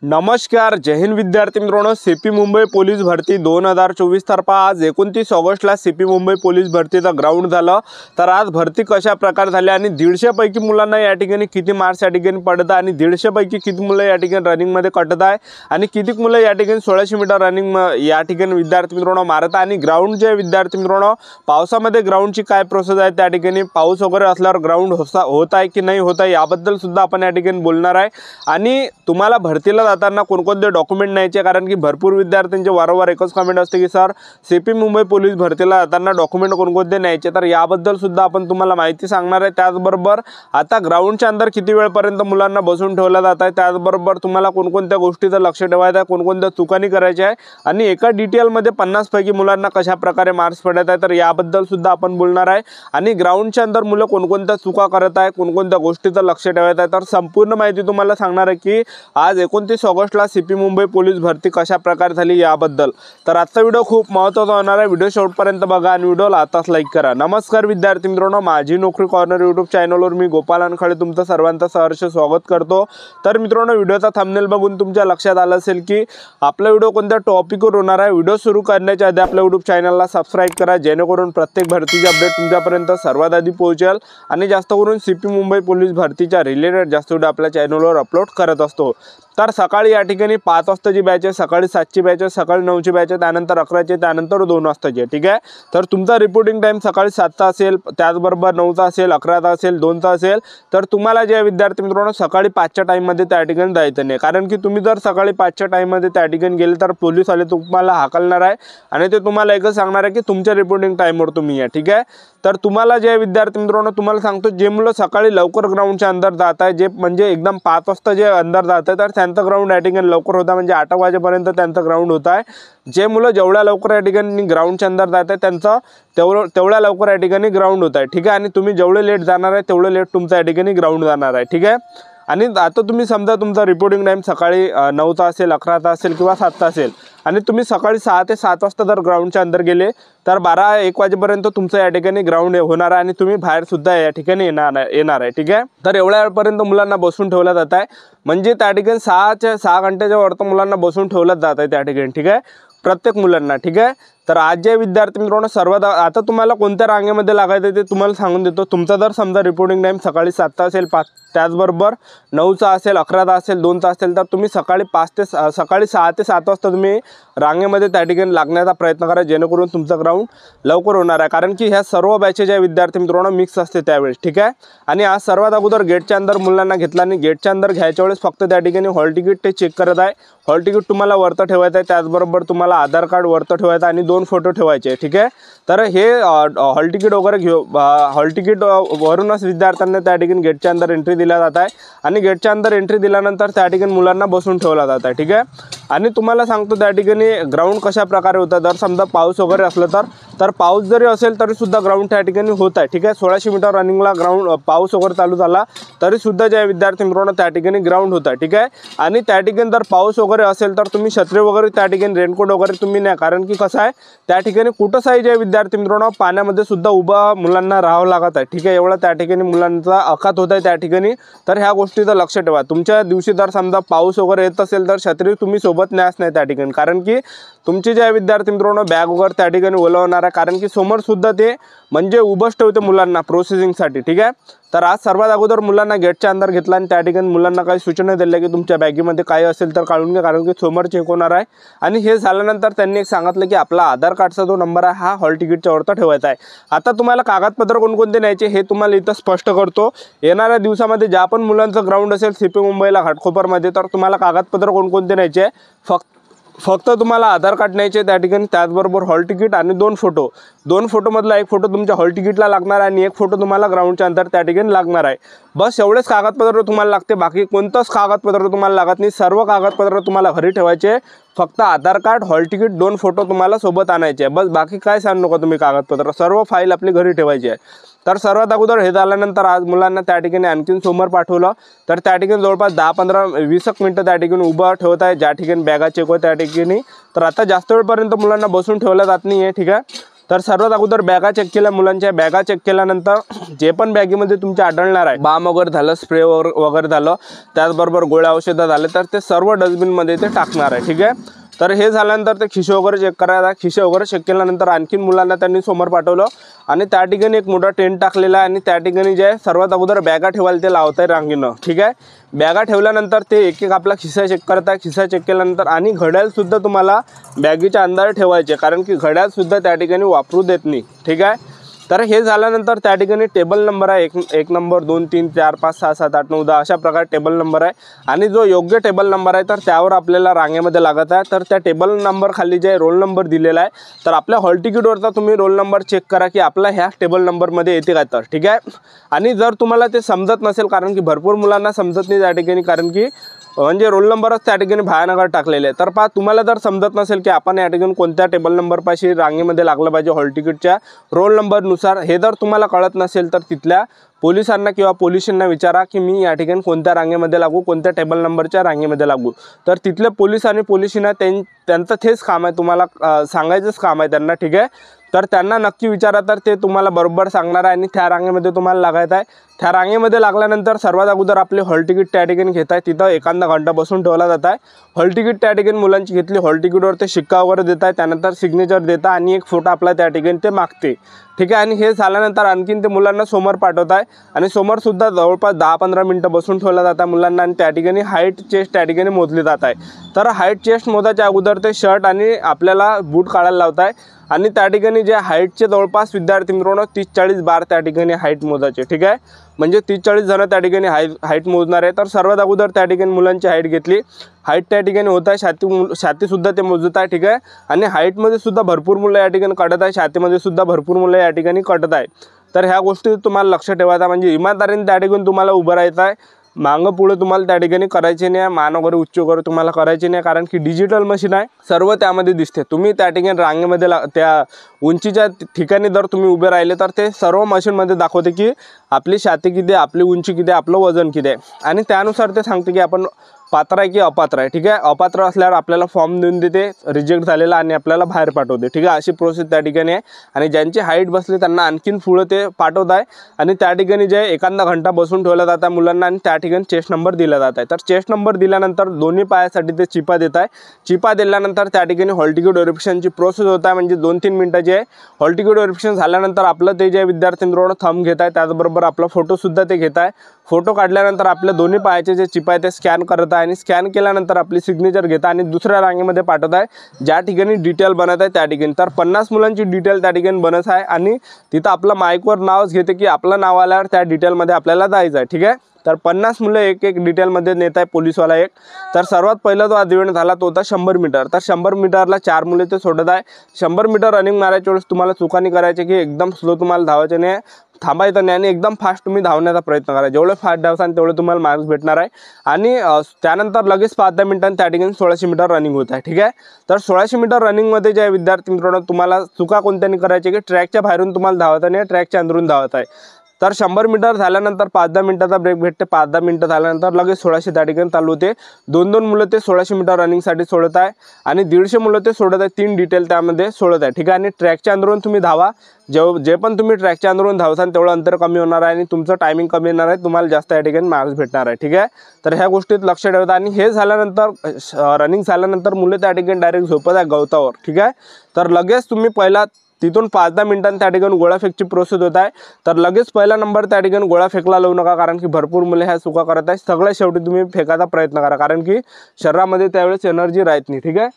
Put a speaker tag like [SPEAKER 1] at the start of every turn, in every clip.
[SPEAKER 1] नमस्कार, जय हिंद विद्यार्थी मित्रांनो। सीपी मुंबई पोलीस भरती 2024 तर्फे आज 29 ऑगस्टला सीपी मुंबई पोलीस भरतीचा ग्राउंड झालं। तर आज भरती कशा प्रकारे झाली आणि 150 पैकी मुलांना या ठिकाणी किती मार्क्स या ठिकाणी पडत आहे आणि 150 पैकी किती मुलं या ठिकाणी रनिंग मध्ये कटत आहे आणि किती मुलं या ठिकाणी 1600 मीटर रनिंग या ठिकाणी विद्यार्थी मित्रांनो मारत आहे आणि ग्राउंड जे विद्यार्थी मित्रांनो पावसामध्ये ग्राउंडची काय प्रोसेस आहे, त्या ठिकाणी पाऊस वगैरे असल्यावर ग्राउंड होत आहे की नाही होत आहे याबद्दल सुद्धा आपण या ठिकाणी बोलणार आहे। आणि तुम्हाला भरतीला जाताना कोणकोणते डॉक्युमेंट न्यायचे, कारण की भरपूर विद्यार्थ्यांचे वारंवार एकच कमेंट असते की सर सीपी मुंबई पोलीस भरतीला जाताना डॉक्युमेंट कोणकोणते न्यायचे, तर याबद्दल सुद्धा आपण तुम्हाला माहिती सांगणार आहे। त्याचबरोबर आता ग्राउंडच्या अंदर किती वेळपर्यंत मुलांना बसून ठेवलं जात आहे, त्याचबरोबर तुम्हाला कोणकोणत्या गोष्टीचं लक्ष ठेवायचं आहे, कोणकोणत्या चुकांनी करायच्या आहे आणि एका डिटेलमध्ये 50 पैकी मुलांना कशा प्रकारे मार्क्स पडत आहे, तर याबद्दल सुद्धा आपण बोलणार आहे। आणि ग्राउंडच्या अंदर मुलं कोणकोणत्या चुका करत आहे, कोणकोणत्या गोष्टीचं लक्ष ठेवायचं आहे, तर संपूर्ण माहिती तुम्हाला सांगणार आहे की आज 29 ऑगस्टला सीपी मुंबई पोलीस भरती कशा प्रकारे झाली याबद्दल। तर आजचा व्हिडिओ खूप महत्त्वाचा होणार आहे, व्हिडिओ शेवटपर्यंत बघा आणि व्हिडिओला आताच लाईक करा। नमस्कार विद्यार्थी मित्रांनो, माझी नोकरी कॉर्नर यूट्यूब चॅनलवर मी गोपाल अनखळे तुमचं सर्वांचं सहर्ष स्वागत करतो। तर मित्रांनो, व्हिडिओचा थंबनेल बघून तुमच्या लक्षात आलं असेल की आपला व्हिडिओ कोणत्या टॉपिकवर होणार आहे। व्हिडिओ सुरू करण्याच्या आधी आपल्या यूट्यूब चॅनलला सबस्क्राइब करा, जेणेकरून प्रत्येक भरतीचे अपडेट तुमच्यापर्यंत सर्वात आधी पोहोचेल आणि जास्त करून सीपी मुंबई पोलीस भरतीच्या रिलेटेड जास्त व्हिडिओ आपल्या चॅनलवर अपलोड करत असतो। तर सकाळी या ठिकाणी 5 वाजताची बॅच आहे, सकाळी 7ची बॅच आहे, सकाळी 9ची बॅच आहे, त्यानंतर 11ची, त्यानंतर 2 वाजताची आहे। ठीक आहे, तर तुमचा रिपोर्टिंग टाइम सकाळी 7चा असेल, त्याचबरोबर 9चा असेल, 11चा असेल, 2चा असेल, तर तुम्हाला जे विद्यार्थी मित्रांनो सकाळी 5च्या टाइममध्ये त्या ठिकाणी जायचं नाही, कारण की तुम्ही जर सकाळी 5च्या टाइममध्ये त्या ठिकाणी गेले तर पोलीसवाले तुम्हाला हाकलणार आहे आणि ते तुम्हाला एकच सांगणार आहे की तुमच्या रिपोर्टिंग टाइमवर तुम्ही या। ठीक आहे, तर तुम्हाला जे विद्यार्थी मित्रांनो तुम्हाला सांगतो, जे मुलं सकाळी लवकर ग्राउंडच्या अंदर जात आहे, जे म्हणजे एकदम 5 वाजता जे अंदर जात आहे, तर त्यांचं ग्राउंड या ठिकाणी लवकर होता, म्हणजे 8 वाजेपर्यंत त्यांचं ग्राउंड होत आहे। जे मुलं जेवढ्या लवकर या ठिकाणी ग्राउंडच्या अंदर जात आहे त्यांचं तेवढ्या लवकर या ठिकाणी ग्राउंड होत आहे। ठीक आहे, आणि तुम्ही जेवढे लेट जाणार आहे तेवढे लेट तुमचं या ठिकाणी ग्राउंड जाणार आहे। ठीक आहे, आणि आता तुम्ही समजा तुमचा रिपोर्टिंग टाइम सकाळी 9चा असेल, 11चा असेल किंवा 7चा असेल आणि तुम्ही सकाळी 6 ते 7 वाजता जर ग्राउंडच्या अंदर गेले तर 12-1 वाजेपर्यंत तुमचं या ठिकाणी ग्राउंड होणार आहे आणि तुम्ही बाहेर सुद्धा या ठिकाणी येणार आहे। ठीक आहे, तर एवढ्या वेळपर्यंत मुलांना बसून ठेवलं जात आहे, म्हणजे त्या ठिकाणी 6 घंट्याच्या वरती मुलांना बसून ठेवलं जात आहे त्या ठिकाणी। ठीक आहे, प्रत्येक मुलांना। ठीक आहे, तर आज जे विद्यार्थी मित्रांनो सर्वात आता तुम्हाला कोणत्या रांगेमध्ये लागायचं ते तुम्हाला सांगून देतो। तुमचा जर समजा रिपोर्टिंग टाइम सकाळी 7चा असेल, त्याचबरोबर 9चा असेल, 11चा असेल, 2चा असेल, तर तुम्ही सकाळी 6 ते 7 वाजता तुम्ही रांगेमध्ये त्या ठिकाणी लागण्याचा प्रयत्न करा, जेणेकरून तुमचं ग्राउंड लवकर होणार आहे, कारण की ह्या सर्व बॅचेस ज्या विद्यार्थी मित्रांनो मिक्स असते त्यावेळेस। ठीक आहे, आणि आज सर्वात अगोदर गेटच्या अंदर मुलांना घेतला आणि गेटच्या अंदर घ्यायच्या वेळेस फक्त त्या ठिकाणी हॉल तिकीट ते चेक करत आहे। हॉल तिकीट तुम्हाला वरतं ठेवायचं आहे, त्याचबरोबर तुम्हाला आधार कार्ड वरतं ठेवायचं आणि 2 फोटो ठेवायचे। ठीक आहे, तर हे हॉल तिकीट वगैरे हॉल तिकीट वरूनच विद्यार्थ्यांना त्या ठिकाणी गेटच्या अंदर एंट्री दिला जात आहे आणि गेटच्या अंदर एंट्री दिल्यानंतर त्या ठिकाणी मुलांना बसून ठेवला जात आहे। ठीक आहे, आणि तुम्हाला सांगतो त्या ठिकाणी ग्राउंड कशा प्रकारे होतं, जर समजा पाऊस वगैरे असलं तर पाऊस जरी असेल तरी सुद्धा ग्राउंड त्या ठिकाणी होत आहे। ठीक आहे, 1600 मीटर रनिंगला ग्राउंड पाऊस वगैरे चालू झाला तरी सुद्धा ज्या विद्यार्थी मित्रांनो त्या ठिकाणी ग्राउंड होत आहे। ठीक आहे, आणि त्या ठिकाणी जर पाऊस वगैरे असेल तर तुम्ही छत्री वगैरे त्या ठिकाणी रेनकोट वगैरे तुम्ही नाही, कारण की कसं आहे त्या ठिकाणी कुठंही जे विद्यार्थी मित्रांनो पाण्यामध्ये सुद्धा उभा मुलांना राहावं लागत आहे। ठीक आहे, एवढा त्या ठिकाणी मुलांचा अखात होत आहे त्या ठिकाणी, तर ह्या गोष्टीचं लक्ष ठेवा। तुमच्या दिवशी जर समजा पाऊस वगैरे येत असेल तर छत्री तुम्ही सोबत न्यास नाही त्या ठिकाणी, कारण की तुमचे जे विद्यार्थी मित्रांनो बॅग वगैरे त्या ठिकाणी ओलवणार आहे, कारण की समोर सुद्धा ते म्हणजे उभंच ठेवते मुलांना प्रोसेसिंगसाठी। ठीक आहे, तर आज सर्वात अगोदर मुलांना गेटच्या अंदर घेतला आणि त्या ठिकाणी मुलांना काही सूचना दिल्या की तुमच्या बॅगेमध्ये काय असेल तर काढून घ्या, कारण की समोर चेक होणार आहे। आणि हे झाल्यानंतर त्यांनी एक सांगितलं की आपला आधार कार्डचा जो नंबर आहे हा हॉल तिकीटच्या वरती ठेवायचा आहे। आता तुम्हाला कागदपत्र कोणकोणते न्यायचे हे तुम्हाला इथं स्पष्ट करतो। येणाऱ्या दिवसामध्ये ज्या पण मुलांचं ग्राउंड असेल सीपी मुंबईला घाटकोपरमध्ये, तर तुम्हाला कागदपत्र कोणकोणते न्यायचे, फक्त तुम्हाला आधार कार्ड न्यायचे त्या ठिकाणी, त्याचबरोबर हॉल तिकीट आणि 2 फोटो। 2 फोटोमधला 1 फोटो तुमच्या हॉल तिकीटला लागणार आहे आणि 1 फोटो तुम्हाला ग्राउंडच्या अंदर त्या ठिकाणी लागणार आहे। बस एवढेच कागदपत्र तुम्हाला लागते, बाकी कोणतंच कागदपत्र तुम्हाला लागत नाही। सर्व कागदपत्र तुम्हाला घरी ठेवायचे, फक्त आधार कार्ड, हॉल तिकीट, 2 फोटो तुम्हाला सोबत आणायचे, बस बाकी काय सांगू नका तुम्ही कागदपत्र, सर्व फाईल आपली घरी ठेवायची आहे। तर सर्वात अगोदर हे झाल्यानंतर आज मुलांना त्या ठिकाणी आणखीन समोर पाठवलं, तर त्या ठिकाणी जवळपास 10-15-20 मिनिटं त्या ठिकाणी उभं ठेवत आहे, ज्या ठिकाणी बॅगा चेक होत त्या ठिकाणी। तर आता जास्त वेळपर्यंत मुलांना बसून ठेवलं जात नाही आहे। ठीक आहे, तर सर्वात अगोदर बॅगा चेक केल्या मुलांच्या. बॅगा चेक केल्यानंतर जे पण बॅगेमध्ये तुमच्या आढळणार आहे, बाम वगैरे झालं, स्प्रे वगैरे झालं, त्याचबरोबर गोळ्या औषधं झाले, तर ते सर्व डस्टबिनमध्ये ते टाकणार आहे. ठीक आहे. तर हे झाल्यानंतर ते खिसे वगैरे चेक करायला. खिसे वगैरे चेक केल्यानंतर आणखीन मुलांना त्यांनी समोर पाठवलं आणि त्या ठिकाणी एक मोठा टेंट टाकलेला आहे आणि त्या ठिकाणी जे आहे सर्वात अगोदर बॅगा ठेवायला ते लावत आहे रांगेनं. ठीक आहे. बॅगा ठेवल्यानंतर ते एक एक आपला खिसा चेक करत आहे. खिसा चेक केल्यानंतर आणि घड्याळसुद्धा तुम्हाला बॅगेच्या अंदर ठेवायचे, कारण की घड्याळसुद्धा त्या ठिकाणी वापरू देत नाही. ठीक आहे. तर हे झाल्यानंतर त्या ठिकाणी टेबल नंबर आहे, एक नंबर, 2, 3, 4, 5, 6, 7, 8, 9, 10 अशा प्रकारे टेबल नंबर आहे. आणि जो योग्य टेबल नंबर आहे तर त्यावर आपल्याला रांगेमध्ये लागत आहे. तर त्या टेबल नंबर खाली जे रोल नंबर दिलेला आहे, तर आपल्या हॉल तिकीटवरचा तुम्ही रोल नंबर चेक करा की आपला ह्या टेबल नंबरमध्ये येते का. तर ठीक आहे. आणि जर तुम्हाला ते समजत नसेल, कारण की भरपूर मुलांना समजत नाही त्या ठिकाणी, कारण की म्हणजे रोल नंबरच त्या ठिकाणी भयानक टाकलेले आहे. तर पहा, तुम्हाला जर समजत नसेल की आपण या ठिकाणी कोणत्या टेबल नंबरपाशी रांगेमध्ये लागलं पाहिजे हॉल तिकीटच्या रोल नंबरनुसार, हे जर तुम्हाला कळत नसेल तर तिथल्या पोलिसांना किंवा पोलिसांना विचारा की मी या ठिकाणी कोणत्या रांगेमध्ये लागू, कोणत्या टेबल नंबरच्या रांगेमध्ये लागू. तर तिथले पोलीस आणि पोलिसांना त्यांचं तेच काम आहे, तुम्हाला सांगायचंच काम आहे त्यांना. ठीक आहे. तर त्यांना नक्की विचारा, तर ते तुम्हाला बरोबर सांगणार आहे आणि त्या रांगेमध्ये तुम्हाला लागायचं आहे. त्या रांगेमध्ये लागल्यानंतर सर्वात अगोदर आपले हॉल तिकीट त्या ठिकाणी घेत आहे. तिथं एखादा घंटा बसून ठेवला जात आहे. हॉल तिकीट त्या ठिकाणी मुलांची घेतली, हॉल तिकीटवर ते शिक्का वगैरे देत आहे, त्यानंतर सिग्नेचर देता आणि एक फोटो आपला त्या ठिकाणी ते मागते. ठीक आहे. आणि हे झाल्यानंतर आणखीन ते मुलांना समोर पाठवत आहे आणि समोरसुद्धा जवळपास 10-15 मिनटं बसून ठेवला जात आहे मुलांना आणि त्या ठिकाणी हाईट चेस्ट त्या ठिकाणी मोजली जात आहे. तर हाईट चेस्ट मोजायच्या अगोदर ते शर्ट आणि आपल्याला बूट काढायला लावत आहे आणि त्या ठिकाणी जे हाईटचे जवळपास विद्यार्थी मित्रांनो 30-40 बार त्या ठिकाणी हाईट मोजायचे. ठीक आहे. म्हणजे 30-40 जण त्या ठिकाणी हाईट मोजणार आहे. तर सर्वात अगोदर त्या ठिकाणी मुलांची हाईट घेतली. हाईट त्या ठिकाणी होत आहे, छातीसुद्धा ते मोजत आहे. ठीक आहे. आणि हाईटमध्ये सुद्धा भरपूर मुलं या ठिकाणी काढत आहे, छातीमध्ये सुद्धा भरपूर मुलं या ठिकाणी काढत आहे. तर ह्या गोष्टी तुम्हाला लक्ष ठेवायचा, म्हणजे इमानदारीने त्या ठिकाणी तुम्हाला उभं राहायचं आहे. मागं पुढे तुम्हाला त्या ठिकाणी करायचे नाही, मान वगैरे उच्च वगैरे तुम्हाला करायचे नाही, कारण की डिजिटल मशीन आहे, सर्व त्यामध्ये दिसते. तुम्ही त्या ठिकाणी रांगेमध्ये त्या उंचीच्या ठिकाणी जर तुम्ही उभे राहिले तर ते सर्व मशीनमध्ये दाखवते की आपली छाती किती आहे, आपली उंची किती आहे, आपलं वजन किती आहे आणि त्यानुसार ते सांगते की आपण पात्र आहे की अपात्र आहे. ठीक आहे. अपात्र असल्यावर आपल्याला फॉर्म देऊन देते रिजेक्ट झालेला आणि आपल्याला बाहेर पाठवते. ठीक आहे. अशी प्रोसेस त्या ठिकाणी आहे आणि ज्यांची हाईट बसली त्यांना आणखीन पुढं ते पाठवत आहे आणि त्या ठिकाणी जे एखादा घंटा बसून ठेवला जात आहे मुलांना आणि त्या ठिकाणी चेस्ट नंबर दिला जात आहे. तर चेस्ट नंबर दिल्यानंतर दोन्ही पायासाठी ते चिपा देत आहे. चिपा दिल्यानंतर त्या ठिकाणी हॉल तिकीट व्हेरिफिकेशनची प्रोसेस होत आहे, म्हणजे 2-3 मिनिटाची आहे. हॉल तिकीट व्हेरिफिकेशन झाल्यानंतर आपलं ते जे विद्यार्थी मित्रांनो थंब घेत आहे, त्याचबरोबर आपला फोटोसुद्धा ते घेत आहे. फोटो काढल्यानंतर आपल्या दोन्ही पायाचे जे चिप आहे ते स्कॅन करत आहे आणि स्कॅन केल्यानंतर आपली सिग्नेचर घेत आहे आणि दुसऱ्या रांगेमध्ये पाठवत आहे ज्या ठिकाणी डिटेल बनत आहे त्या ठिकाणी. तर 50 मुलांची डिटेल त्या ठिकाणी बनत आहे आणि तिथं आपलं माईकवर नावच घेते की आपलं नाव आल्यावर त्या डिटेलमध्ये आपल्याला जायचं आहे. ठीक आहे. तर 50 मुलं एक डिटेलमध्ये नेत आहे पोलीसवाला एक. तर सर्वात पहिला जो आज इव्हेंट झाला तो होता 100 मीटर. तर 100 मीटरला 4 मुले ते सोडत आहे. 100 मीटर रनिंग मारायच्या वेळेस तुम्हाला चुका नाही करायची की एकदम स्लो तुम्हाला धावायचे नाही, थांबायचं नाही आणि एकदम फास्ट तुम्ही धावण्याचा प्रयत्न करा. जेवढे फास्ट धावसान तेवढे तुम्हाला मार्क्स भेटणार आहे. आणि त्यानंतर लगेच 5-10 मिनिटांनी त्या ठिकाणी 1600 मीटर रनिंग होत आहे. ठीक आहे. तर 1600 मीटर रनिंगमध्ये जे विद्यार्थी मित्रांनो तुम्हाला चुका कोणत्यानी करायची की ट्रॅकच्या बाहेरून तुम्हाला धावता नाही, ट्रॅकच्या अंदरून धावत आहे. तर 100 मीटर झाल्यानंतर 5-10 मिनिटाचा ब्रेक भेटते. 5-10 मिनिटं झाल्यानंतर लगेच 1600 त्या ठिकाणी चालू होते. 2-2 मुलं ते 1600 मीटर रनिंगसाठी सोडत आहे आणि 150 मुलं ते सोडत आहे. 3 डिटेल त्यामध्ये सोडत आहे. ठीक आहे. आणि ट्रॅकच्या अंदरून तुम्ही धावा, जे पण तुम्ही ट्रॅकच्या अंदरून धावसान तेवढं अंतर कमी होणार आहे आणि तुमचं टायमिंग कमी येणार आहे, तुम्हाला जास्त या ठिकाणी मार्क्स भेटणार आहे. ठीक आहे. तर ह्या गोष्टीत लक्ष ठेवता. आणि हे झाल्यानंतर रनिंग झाल्यानंतर मुलं त्या ठिकाणी डायरेक्ट झोपत आहे गवतावर. ठीक आहे. तर लगेच तुम्ही पहिला तिथून 5-10 मिनिटांनी त्या ठिकाणी गोळा फेकची प्रोसेस होत आहे. तर लगेच पहिला नंबर त्या ठिकाणी गोळा फेकला लावू नका, कारण की भरपूर मुले ह्या चुका करत आहे. सगळ्यात शेवटी तुम्ही फेकायचा प्रयत्न करा, कारण की शरीरामध्ये त्यावेळेस एनर्जी राहत नाही. ठीक आहे.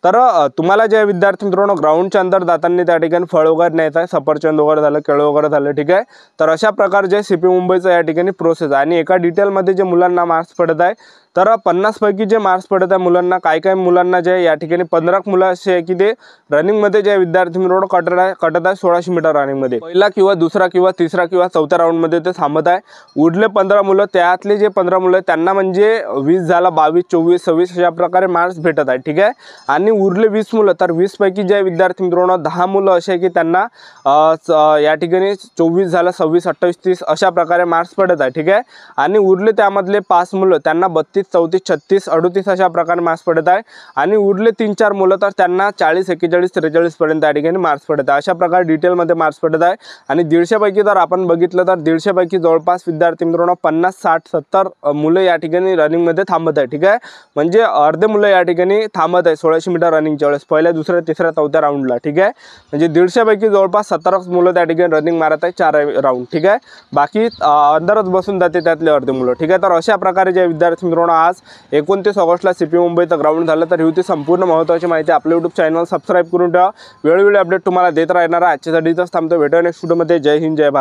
[SPEAKER 1] तर तुम्हाला जे विद्यार्थी मित्रांनो ग्राउंडच्या अंदर जाताना त्या ठिकाणी फळ वगैरे न्यायचं आहे, सफरचंद वगैरे झालं, केळं वगैरे झालं. ठीक आहे. तर अशा प्रकारचे CP मुंबईचं या ठिकाणी प्रोसेस आहे. आणि एका डिटेलमध्ये जे मुलांना मार्क्स पडत आहे, तर 50 पैकी जे मार्क्स पडत आहे मुलांना, काय मुलांना जे या ठिकाणी 15 मुलं असे आहे की ते रनिंगमध्ये जे विद्यार्थी मित्रांनो कटत आहे 1600 मीटर रनिंगमध्ये पहिला किंवा दुसरा किंवा तिसरा किंवा चौथ्या राऊंडमध्ये ते थांबत आहे. उरले 15 मुलं, त्यातले जे 15 मुलं त्यांना म्हणजे 20 झाला, 22, 24, 26 अशा प्रकारे मार्क्स भेटत आहे. ठीक आहे. आणि उरले 20 मुलं, तर 20 पैकी जे विद्यार्थी मित्रांनो 10 मुलं असे की त्यांना या ठिकाणी 24 झाला, 26, 28, 30 अशा प्रकारे मार्क्स पडत आहे. ठीक आहे. आणि उरले त्यामधले 5 मुलं त्यांना 32 33, 34, 36, 38 अशा प्रकारे मार्क्स पडत आहे आणि उरले 3-4 मुलं तर त्यांना 40, 41, 43 पर्यंत या ठिकाणी मार्क्स पडत आहे। अशा प्रकारे डिटेलमध्ये मार्क्स पडत आहे आणि 150 पैकी जर आपण बघितलं तर 150 पैकी जवळपास विद्यार्थी मित्रांनो 50, 60, 70 मुलं या ठिकाणी रनिंगमध्ये थांबत आहे। ठीक आहे, म्हणजे अर्धे मुलं या ठिकाणी थांबत आहे 1600 मीटर रनिंगच्या वेळेस पहिल्या, दुसऱ्या, तिसऱ्या, चौथ्या राऊंडला। ठीक आहे, म्हणजे 150 पैकी जवळपास 17 मुलं त्या ठिकाणी रनिंग मारत आहे 4 राऊंड। ठीक आहे, बाकी अंदरच बसून जाते त्यातले अर्धे मुलं। ठीक आहे, तर अशा प्रकारे जे विद्यार्थी मित्रांनो आज 29 ऑगस्टला CP मुंबईचं ग्राउंड झालं। तर ही होती संपूर्ण महत्त्वाची माहिती। आपलं YouTube चॅनल सबस्क्राईब करून ठेवा, वेळोवेळी अपडेट तुम्हाला देत राहणार आहे। आजच्यासाठी इथंच थांबतो, भेटूया नेक्स्ट व्हिडिओमध्ये। जय हिंद, जय भारत।